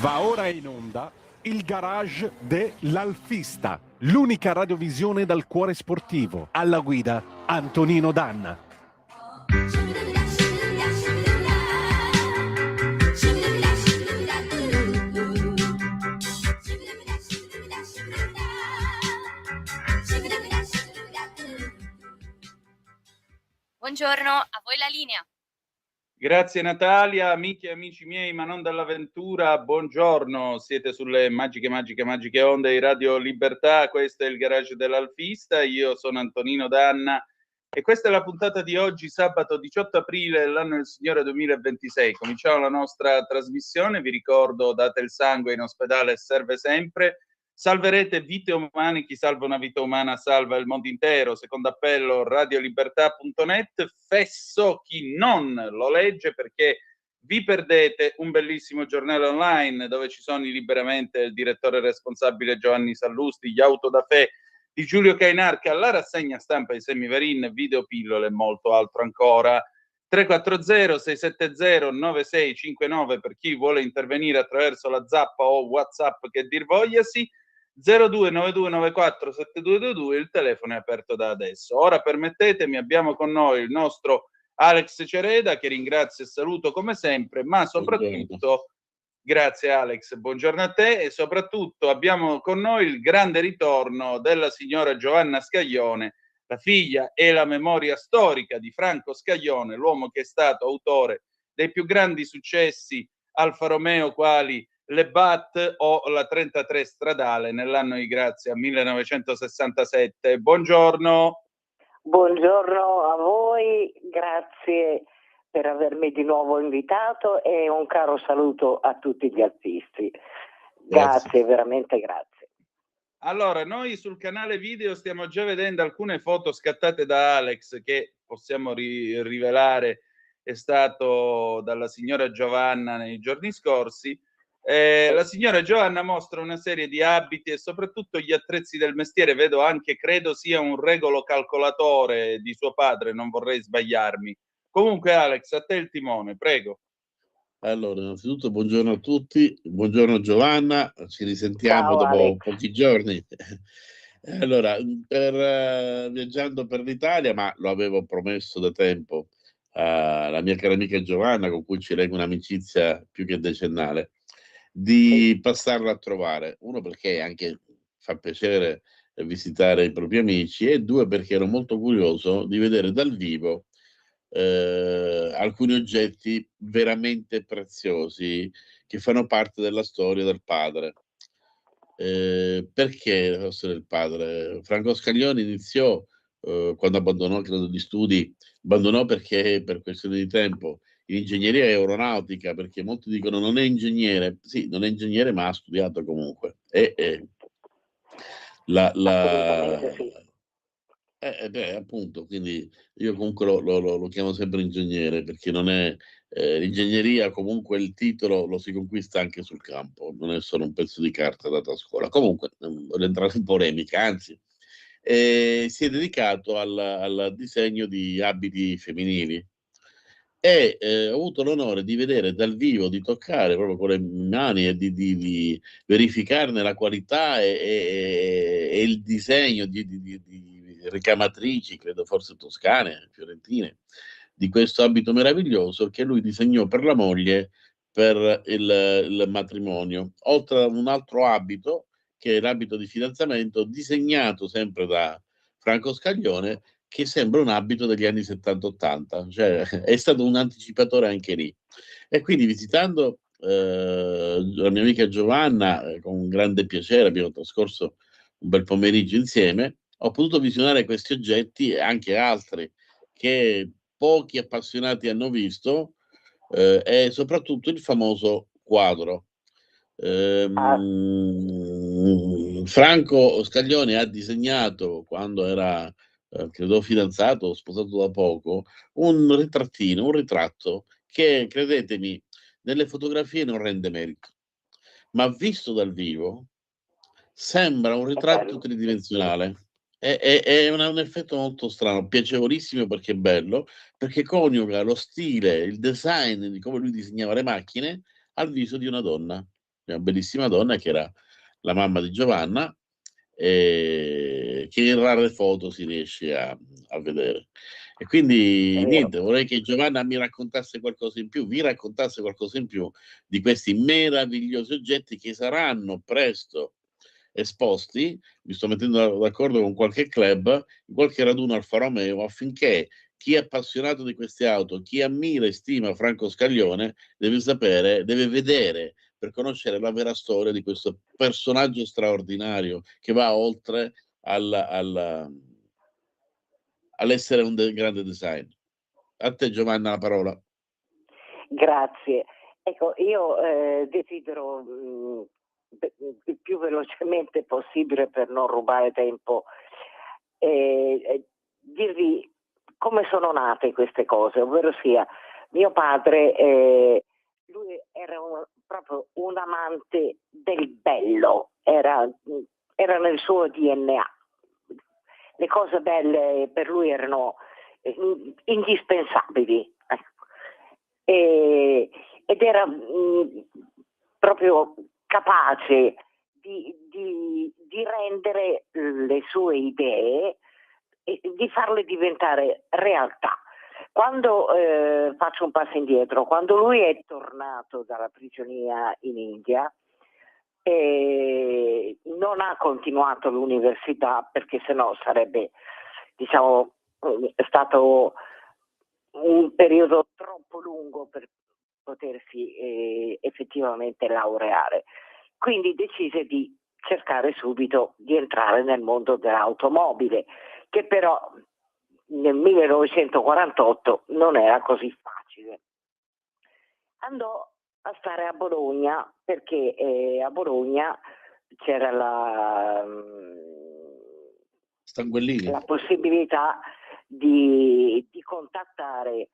Va ora in onda il garage dell'Alfista, l'unica radiovisione dal cuore sportivo. Alla guida Antonino Danna. Buongiorno, a voi la linea. Grazie Natalia, amiche e amici miei, ma non dall'avventura, buongiorno, siete sulle magiche onde di Radio Libertà, questo è il garage dell'Alfista, io sono Antonino Danna e questa è la puntata di oggi, sabato 18 aprile dell'anno del Signore 2026. Cominciamo la nostra trasmissione, vi ricordo, date il sangue in ospedale, serve sempre. Salverete vite umane, chi salva una vita umana salva il mondo intero, secondo appello radiolibertà.net, fesso chi non lo legge perché vi perdete un bellissimo giornale online dove ci sono liberamente il direttore responsabile Giovanni Sallusti, gli Autodafè di Giulio Cainarca, la rassegna stampa di Semivarin, videopillole e molto altro ancora. 340 670 9659 per chi vuole intervenire attraverso la zappa o WhatsApp che dir vogliasi. 0292947222, il telefono è aperto da adesso. Ora permettetemi, abbiamo con noi il nostro Alex Cereda, che ringrazio e saluto come sempre, ma soprattutto, grazie Alex, buongiorno a te, e soprattutto abbiamo con noi il grande ritorno della signora Giovanna Scaglione, la figlia e la memoria storica di Franco Scaglione, l'uomo che è stato autore dei più grandi successi Alfa Romeo quali le BAT o la 33 stradale nell'anno di grazia 1967. Buongiorno. Buongiorno a voi, grazie per avermi di nuovo invitato e un caro saluto a tutti gli artisti. Grazie, veramente grazie. Allora, noi sul canale video stiamo già vedendo alcune foto scattate da Alex che possiamo rivelare è stato dalla signora Giovanna nei giorni scorsi. La signora Giovanna mostra una serie di abiti e soprattutto gli attrezzi del mestiere. Vedo anche, credo sia un regolo calcolatore di suo padre, non vorrei sbagliarmi. Comunque Alex, a te il timone, prego. Allora, innanzitutto buongiorno a tutti, buongiorno Giovanna, ci risentiamo. Ciao, dopo Alex. Pochi giorni. Allora, viaggiando per l'Italia, ma lo avevo promesso da tempo alla mia cara amica Giovanna, con cui ci lega un'amicizia più che decennale, di passarla a trovare. Uno, perché anche fa piacere visitare i propri amici, e due, perché ero molto curioso di vedere dal vivo alcuni oggetti veramente preziosi che fanno parte della storia del padre. Perché la storia del padre? Franco Scaglione iniziò quando abbandonò, credo, gli studi, abbandonò perché per questione di tempo, in ingegneria aeronautica, perché molti dicono non è ingegnere. Sì, non è ingegnere, ma ha studiato comunque. Appunto, quindi io comunque lo chiamo sempre ingegnere, perché non è l'ingegneria, comunque il titolo lo si conquista anche sul campo, non è solo un pezzo di carta dato a scuola. Comunque, non voglio entrare in polemica, anzi, si è dedicato al disegno di abiti femminili e ho avuto l'onore di vedere dal vivo, di toccare proprio con le mani e di verificarne la qualità e il disegno di ricamatrici, credo forse toscane, fiorentine, di questo abito meraviglioso che lui disegnò per la moglie per il matrimonio, oltre a un altro abito che è l'abito di fidanzamento disegnato sempre da Franco Scaglione, che sembra un abito degli anni 70-80, cioè è stato un anticipatore anche lì. E quindi visitando la mia amica Giovanna, con grande piacere, abbiamo trascorso un bel pomeriggio insieme, ho potuto visionare questi oggetti e anche altri che pochi appassionati hanno visto, e soprattutto il famoso quadro. Franco Scaglione ha disegnato, quando era credo fidanzato o sposato da poco, un ritrattino, un ritratto che, credetemi, nelle fotografie non rende merito, ma visto dal vivo sembra un ritratto tridimensionale. È un effetto molto strano, piacevolissimo perché è bello, perché coniuga lo stile, il design di come lui disegnava le macchine al viso di una donna. una bellissima donna che era la mamma di Giovanna, che in rare foto si riesce a vedere. E quindi niente, vorrei che Giovanna mi raccontasse qualcosa in più, vi raccontasse qualcosa in più di questi meravigliosi oggetti che saranno presto esposti. Mi sto mettendo d'accordo con qualche club, in qualche raduno Alfa Romeo, affinché chi è appassionato di queste auto, chi ammira e stima Franco Scaglione, deve sapere, deve vedere, per conoscere la vera storia di questo personaggio straordinario che va oltre all'essere un grande design. A te, Giovanna, la parola. Grazie. Ecco, io desidero il più velocemente possibile, per non rubare tempo, dirvi come sono nate queste cose, ovvero sia mio padre, lui era proprio un amante del bello, era nel suo DNA. Le cose belle per lui erano indispensabili. Ed era proprio capace di rendere le sue idee e di farle diventare realtà. Quando faccio un passo indietro, quando lui è tornato dalla prigionia in India, non ha continuato l'università, perché sennò sarebbe, diciamo, stato un periodo troppo lungo per potersi effettivamente laureare. Quindi decise di cercare subito di entrare nel mondo dell'automobile, che però nel 1948 non era così facile. Andò a stare a Bologna, perché a Bologna c'era la possibilità di contattare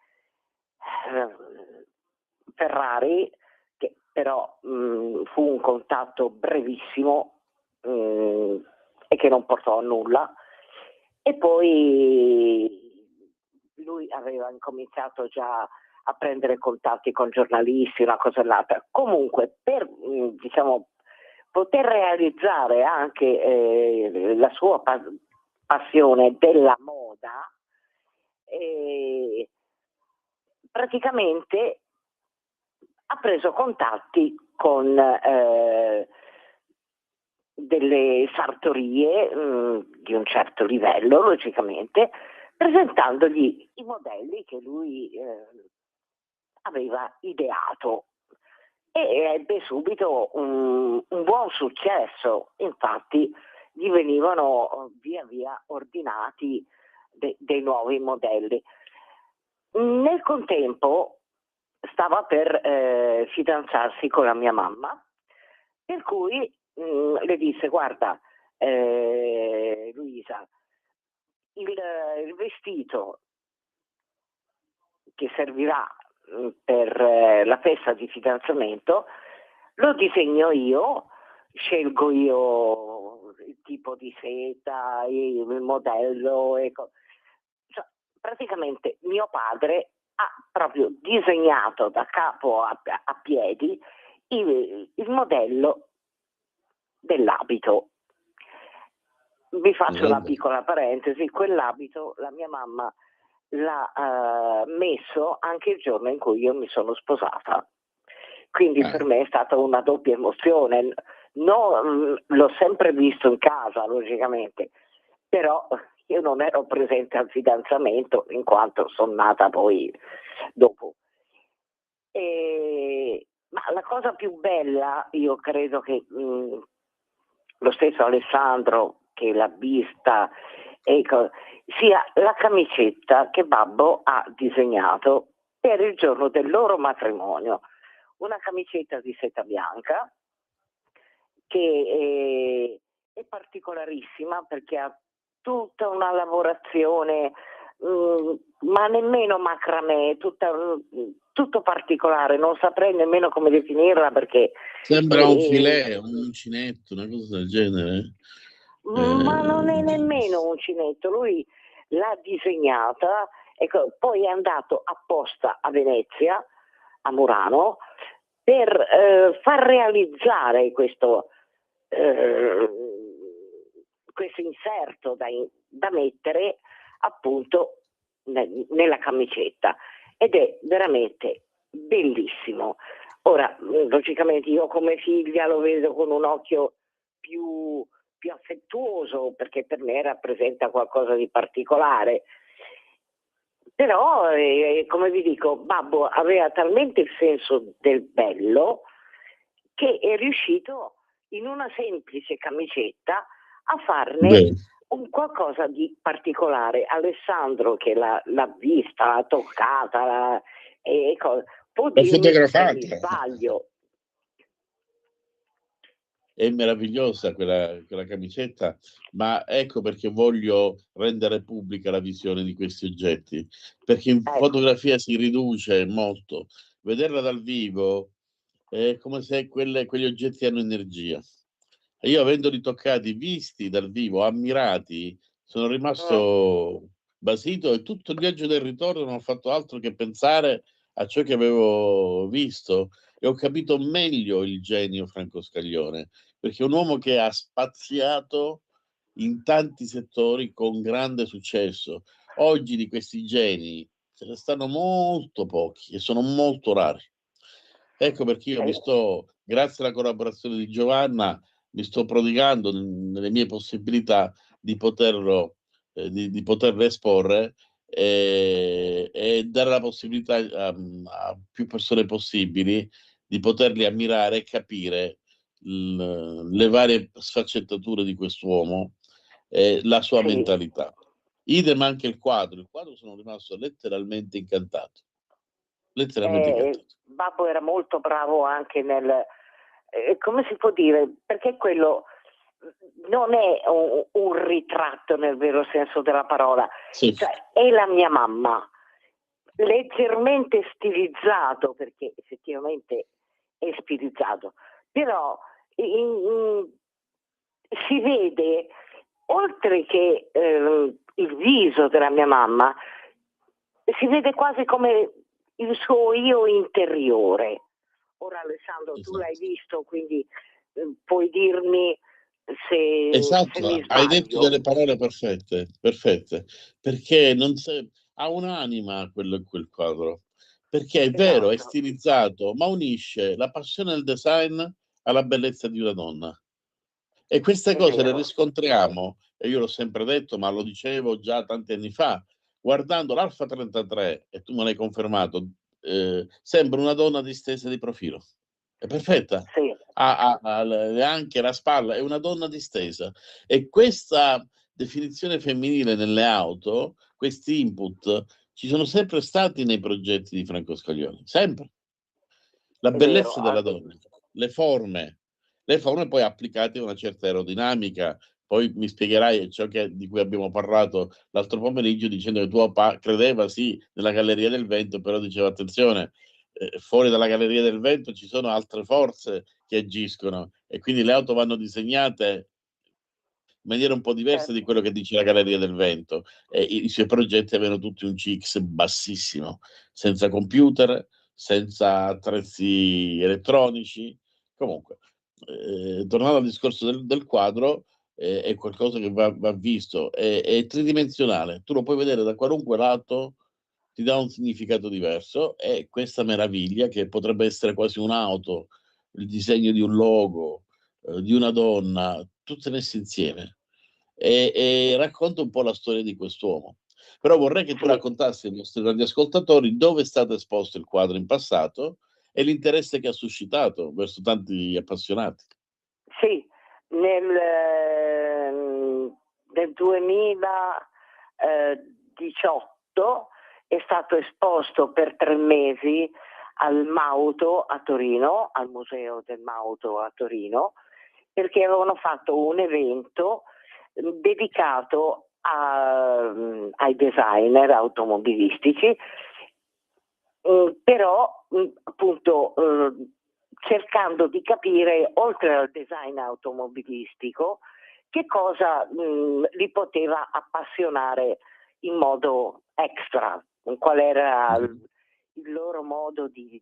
Ferrari, che però fu un contatto brevissimo e che non portò a nulla. E poi lui aveva incominciato già a prendere contatti con giornalisti, una cosa e l'altra. Comunque, per poter realizzare anche la sua passione della moda, praticamente ha preso contatti con delle sartorie di un certo livello, logicamente, presentandogli i modelli che lui aveva ideato, e ebbe subito un buon successo. Infatti gli venivano via via ordinati dei nuovi modelli. Nel contempo stava per fidanzarsi con la mia mamma, per cui le disse: guarda Luisa, il vestito che servirà per la festa di fidanzamento lo disegno io, scelgo io il tipo di seta, il modello, cioè, praticamente mio padre ha proprio disegnato da capo a piedi il modello dell'abito. Vi faccio una piccola parentesi: quell'abito la mia mamma l'ha messo anche il giorno in cui io mi sono sposata, quindi per me è stata una doppia emozione. L'ho sempre visto in casa, logicamente, però io non ero presente al fidanzamento, in quanto sono nata poi dopo. Ma la cosa più bella, io credo che lo stesso Alessandro, che l'ha vista, sia la camicetta che babbo ha disegnato per il giorno del loro matrimonio. Una camicetta di seta bianca che è particolarissima, perché ha tutta una lavorazione, ma nemmeno macramè, tutto particolare, non saprei nemmeno come definirla, perché sembra un filet, un uncinetto, una cosa del genere. Ma non è nemmeno un uncinetto, lui l'ha disegnata, poi è andato apposta a Venezia, a Murano, per far realizzare questo inserto da mettere appunto nella camicetta, ed è veramente bellissimo. Ora, logicamente io come figlia lo vedo con un occhio più affettuoso, perché per me rappresenta qualcosa di particolare. Però, come vi dico, Babbo aveva talmente il senso del bello che è riuscito in una semplice camicetta a farne Bene. un qualcosa di particolare. Alessandro, che l'ha vista, l'ha toccata, può L'ho dirmi se mi fotografata. sbaglio. È meravigliosa quella camicetta, ma ecco perché voglio rendere pubblica la visione di questi oggetti, perché in fotografia si riduce molto. Vederla dal vivo è come se quegli oggetti hanno energia. E io, avendoli toccati, visti dal vivo, ammirati, sono rimasto basito, e tutto il viaggio del ritorno non ho fatto altro che pensare a ciò che avevo visto, e ho capito meglio il genio Franco Scaglione, perché è un uomo che ha spaziato in tanti settori con grande successo. Oggi di questi geni ce ne stanno molto pochi e sono molto rari. Ecco perché io grazie alla collaborazione di Giovanna, mi sto prodigando nelle mie possibilità di poterlo esporre, e dare la possibilità a più persone possibili di poterli ammirare e capire le varie sfaccettature di quest'uomo e la sua mentalità. Idem anche il quadro. Sono rimasto letteralmente incantato. Babbo era molto bravo anche nel, come si può dire, perché quello non è un ritratto nel vero senso della parola, sì. Cioè, è la mia mamma, leggermente stilizzato, perché effettivamente è stilizzato, però si vede, oltre che il viso della mia mamma, si vede quasi come il suo io interiore. Ora Alessandro, tu l'hai visto, quindi puoi dirmi se Esatto, mi hai sbaglio. detto delle parole perfette, perché ha un'anima quel quadro, perché è vero, è stilizzato, ma unisce la passione del design alla bellezza di una donna. E queste cose le riscontriamo, e io l'ho sempre detto, ma lo dicevo già tanti anni fa, guardando l'Alfa 33, e tu me l'hai confermato, sembra una donna distesa di profilo. È perfetta. Sì. Ha anche la spalla, è una donna distesa. E questa definizione femminile nelle auto, questi input, ci sono sempre stati nei progetti di Franco Scaglione, sempre. La bellezza della donna, le forme poi applicate a una certa aerodinamica. Poi mi spiegherai ciò di cui abbiamo parlato l'altro pomeriggio, dicendo che tuo papà credeva sì nella Galleria del Vento, però diceva attenzione, fuori dalla Galleria del Vento ci sono altre forze che agiscono, e quindi le auto vanno disegnate in maniera un po' diversa di quello che dice la Galleria del Vento, e i suoi progetti avevano tutti un CX bassissimo, senza computer, senza attrezzi elettronici. Comunque, tornando al discorso del quadro, è qualcosa che va visto, è tridimensionale, tu lo puoi vedere da qualunque lato, ti dà un significato diverso, e questa meraviglia, che potrebbe essere quasi un'auto, il disegno di un logo, di una donna, tutte messe insieme, e racconta un po' la storia di quest'uomo. Però vorrei che tu raccontassi ai nostri radioascoltatori dove è stato esposto il quadro in passato e l'interesse che ha suscitato verso tanti appassionati. Sì, nel 2018 è stato esposto per 3 mesi al Mauto a Torino, al Museo del Mauto a Torino, perché avevano fatto un evento dedicato ai designer automobilistici, però appunto cercando di capire, oltre al design automobilistico, che cosa li poteva appassionare in modo extra, qual era il loro modo di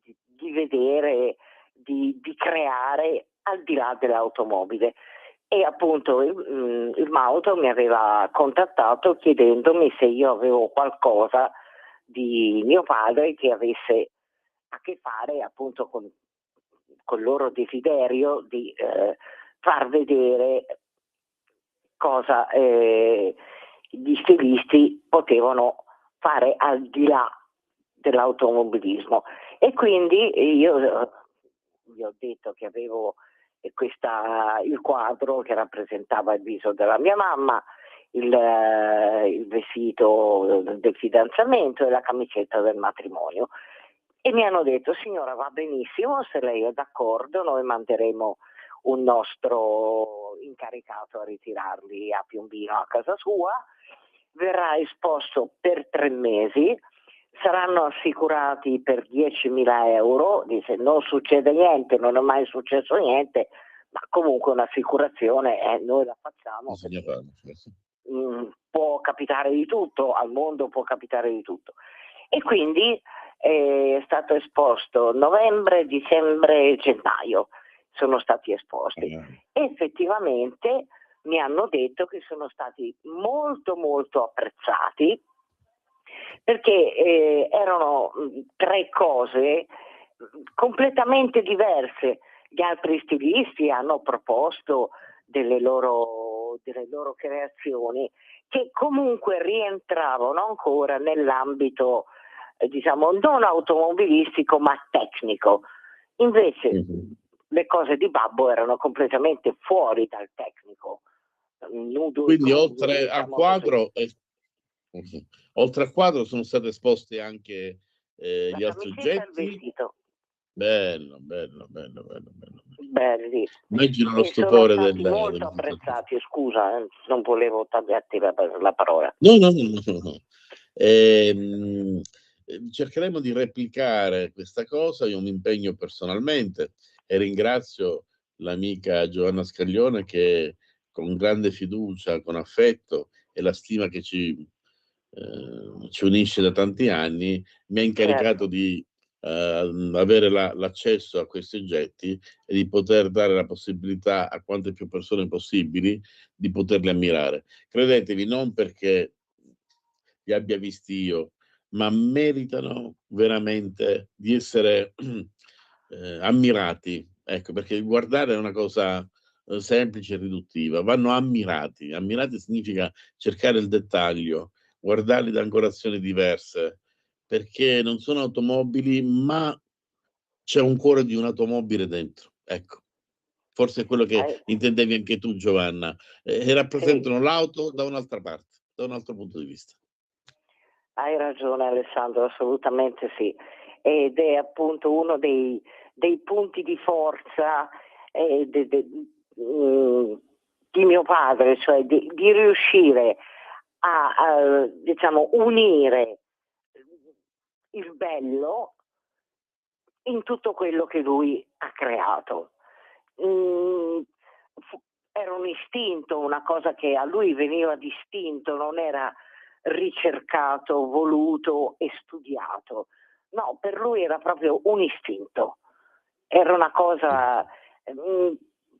vedere di creare al di là dell'automobile. E appunto il Mauto mi aveva contattato chiedendomi se io avevo qualcosa di mio padre che avesse a che fare appunto con il loro desiderio di far vedere cosa gli stilisti potevano fare al di là dell'automobilismo. E quindi io gli ho detto che avevo il quadro che rappresentava il viso della mia mamma, il vestito del fidanzamento e la camicetta del matrimonio. E mi hanno detto: signora, va benissimo, se lei è d'accordo noi manderemo un nostro incaricato a ritirarli a Piombino a casa sua, verrà esposto per 3 mesi, saranno assicurati per 10.000 euro, dice non succede niente, non è mai successo niente, ma comunque un'assicurazione noi la facciamo. Può capitare di tutto, al mondo può capitare di tutto. E quindi è stato esposto novembre, dicembre e gennaio, sono stati esposti. E effettivamente mi hanno detto che sono stati molto molto apprezzati, perché erano 3 cose completamente diverse. Gli altri stilisti hanno proposto delle loro creazioni che comunque rientravano ancora nell'ambito diciamo non automobilistico ma tecnico. Invece le cose di Babbo erano completamente fuori dal tecnico. Quindi oltre al quadro sono state esposte anche gli altri oggetti. Bello. Belli. Immagino lo stupore sono stati molto apprezzati. Scusa, non volevo tagliarti la parola. No. Cercheremo di replicare questa cosa. Io mi impegno personalmente e ringrazio l'amica Giovanna Scaglione che con grande fiducia, con affetto e la stima che ci unisce da tanti anni, mi ha incaricato di avere l'accesso a questi oggetti e di poter dare la possibilità a quante più persone possibili di poterli ammirare. Credetevi, non perché li abbia visti io, ma meritano veramente di essere ammirati. Ecco, perché guardare è una cosa semplice e riduttiva, vanno ammirati. Ammirati significa cercare il dettaglio, guardarli da angolazioni diverse, perché non sono automobili, ma c'è un cuore di un'automobile dentro. Ecco, forse è quello che intendevi anche tu, Giovanna, e rappresentano l'auto da un'altra parte, da un altro punto di vista. Hai ragione Alessandro, assolutamente sì, ed è appunto uno dei punti di forza di mio padre, cioè di riuscire a diciamo unire il bello in tutto quello che lui ha creato. Era un istinto, una cosa che a lui veniva distinto, non era ricercato, voluto e studiato. No, per lui era proprio un istinto. Era una cosa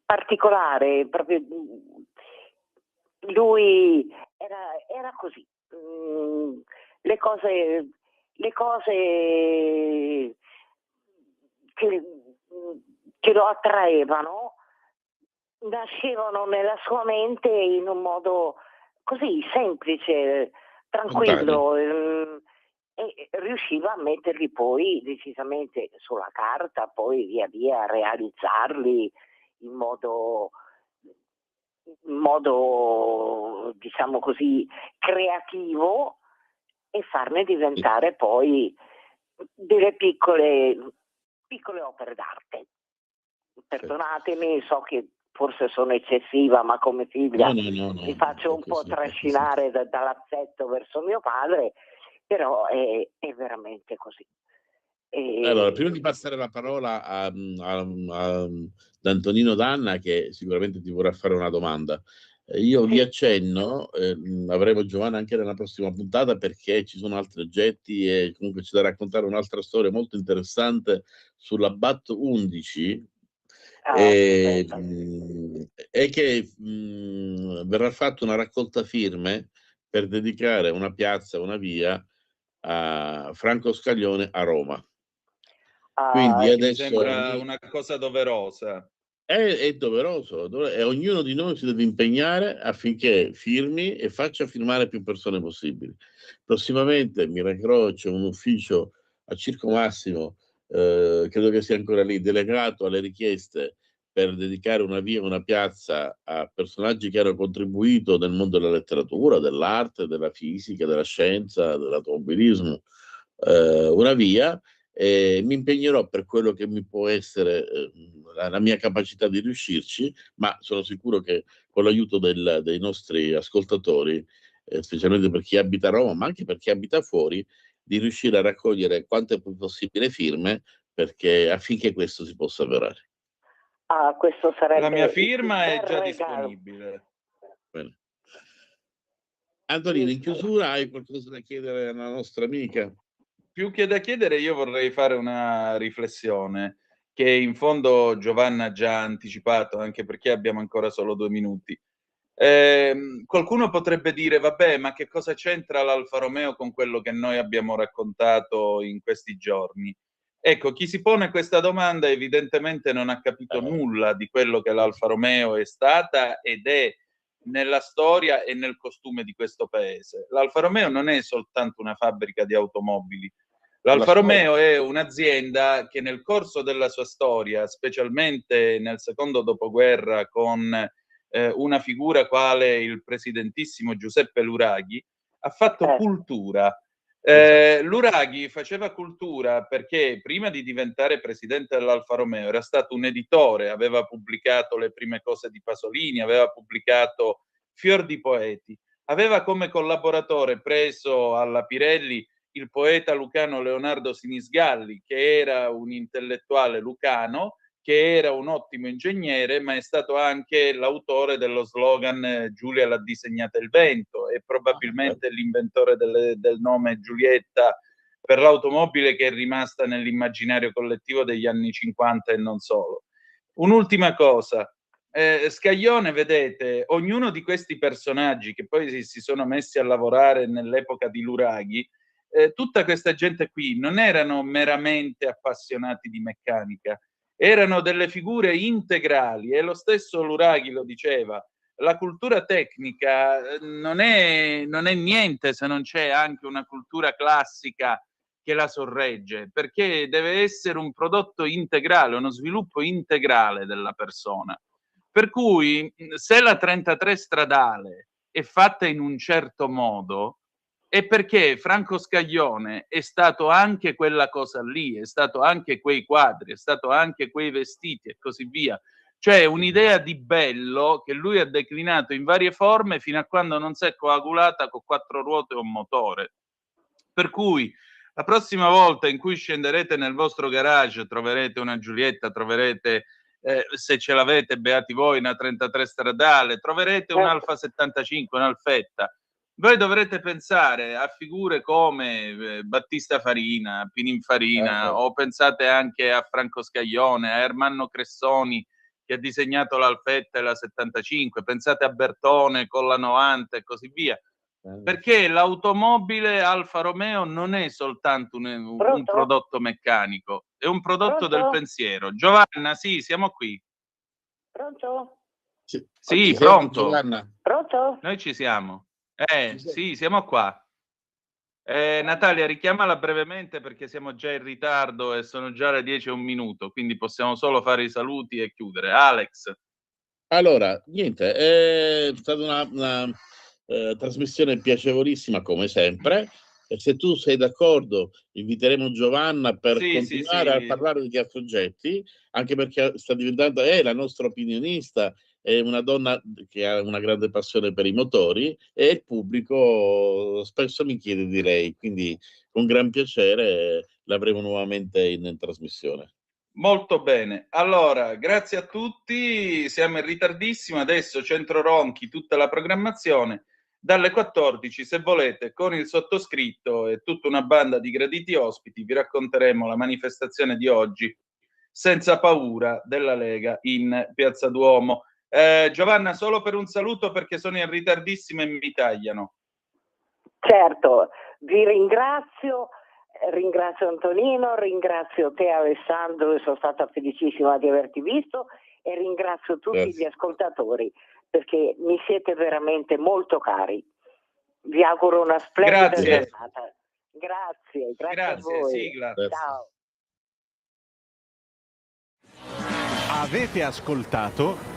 particolare, proprio lui era così. Le cose che lo attraevano nascevano nella sua mente in un modo così semplice, tranquillo, e riusciva a metterli poi decisamente sulla carta, poi via via a realizzarli in modo diciamo così creativo e farne diventare poi delle piccole opere d'arte. Perdonatemi, so che forse sono eccessiva, ma come figlia mi faccio un po' trascinare dall'affetto verso mio padre, però è veramente così. Allora, prima di passare la parola ad Antonino Danna, che sicuramente ti vorrà fare una domanda, Io vi accenno, avremo Giovanna anche nella prossima puntata perché ci sono altri oggetti e comunque ci da raccontare un'altra storia molto interessante sulla BAT 11 e che verrà fatta una raccolta firme per dedicare una piazza, una via a Franco Scaglione a Roma. Quindi Mi adesso sembra una cosa doverosa. è doveroso e ognuno di noi si deve impegnare affinché firmi e faccia firmare più persone possibili. Prossimamente mi recherò, c'è un ufficio a Circo Massimo, credo che sia ancora lì, delegato alle richieste per dedicare una via, una piazza a personaggi che hanno contribuito nel mondo della letteratura, dell'arte, della fisica, della scienza, dell'automobilismo, una via. Mi impegnerò per quello che mi può essere la mia capacità di riuscirci, ma sono sicuro che con l'aiuto dei nostri ascoltatori, specialmente per chi abita a Roma, ma anche per chi abita fuori, di riuscire a raccogliere quante più possibile firme perché affinché questo si possa avverare. Questo sarebbe La mia firma il è già regalo. disponibile. Bene. Antonino, in chiusura hai qualcosa da chiedere alla nostra amica? Più che da chiedere, io vorrei fare una riflessione che in fondo Giovanna ha già anticipato, anche perché abbiamo ancora solo 2 minuti. Qualcuno potrebbe dire, vabbè, ma che cosa c'entra l'Alfa Romeo con quello che noi abbiamo raccontato in questi giorni? Ecco, chi si pone questa domanda evidentemente non ha capito nulla di quello che l'Alfa Romeo è stata ed è nella storia e nel costume di questo paese. L'Alfa Romeo non è soltanto una fabbrica di automobili. L'Alfa Romeo è un'azienda che nel corso della sua storia, specialmente nel secondo dopoguerra, con una figura quale il presidentissimo Giuseppe Luraghi, ha fatto cultura. Luraghi faceva cultura perché prima di diventare presidente dell'Alfa Romeo era stato un editore, aveva pubblicato le prime cose di Pasolini, aveva pubblicato Fior di Poeti, aveva come collaboratore preso alla Pirelli il poeta lucano Leonardo Sinisgalli, che era un intellettuale lucano, che era un ottimo ingegnere, ma è stato anche l'autore dello slogan Giulia l'ha disegnata il vento e probabilmente l'inventore del nome Giulietta per l'automobile che è rimasta nell'immaginario collettivo degli anni 50 e non solo. Un'ultima cosa. Scaglione, vedete, ognuno di questi personaggi che poi si sono messi a lavorare nell'epoca di Luraghi, tutta questa gente qui non erano meramente appassionati di meccanica, erano delle figure integrali e lo stesso Luraghi lo diceva, la cultura tecnica non è niente se non c'è anche una cultura classica che la sorregge, perché deve essere un prodotto integrale, uno sviluppo integrale della persona. Per cui se la 33 stradale è fatta in un certo modo, è perché Franco Scaglione è stato anche quella cosa lì, è stato anche quei quadri, è stato anche quei vestiti e così via. Cioè un'idea di bello che lui ha declinato in varie forme fino a quando non si è coagulata con 4 ruote e un motore. Per cui la prossima volta in cui scenderete nel vostro garage troverete una Giulietta, troverete se ce l'avete, beati voi, una 33 stradale, troverete un Alfa 75, un'Alfetta. Voi dovrete pensare a figure come Battista Farina, Pininfarina, o pensate anche a Franco Scaglione, a Ermanno Cressoni che ha disegnato l'Alfetta e la 75, pensate a Bertone con la 90 e così via. Perché l'automobile Alfa Romeo non è soltanto un prodotto meccanico, è un prodotto del pensiero. Giovanna, sì, siamo qui. Pronto? Sì, pronto. Giovanna? Pronto? Noi ci siamo. Sì, siamo qua. Natalia, richiamala brevemente perché siamo già in ritardo e sono già le 10:01, quindi possiamo solo fare i saluti e chiudere. Alex. Allora, niente, è stata una trasmissione piacevolissima come sempre e se tu sei d'accordo inviteremo Giovanna per continuare a parlare di altri oggetti, anche perché sta diventando, è la nostra opinionista, è una donna che ha una grande passione per i motori e il pubblico spesso mi chiede di lei, quindi con gran piacere l'avremo nuovamente in trasmissione. Molto bene, allora grazie a tutti, siamo in ritardissimo, adesso Centro Ronchi, tutta la programmazione, dalle 14 se volete con il sottoscritto e tutta una banda di graditi ospiti vi racconteremo la manifestazione di oggi senza paura della Lega in Piazza Duomo. Giovanna, solo per un saluto perché sono in ritardissimo e mi tagliano. Certo, vi ringrazio Antonino, ringrazio te Alessandro e sono stata felicissima di averti visto e ringrazio tutti gli ascoltatori perché mi siete veramente molto cari. Vi auguro una splendida giornata. Grazie a voi. Sigla. Ciao. Avete ascoltato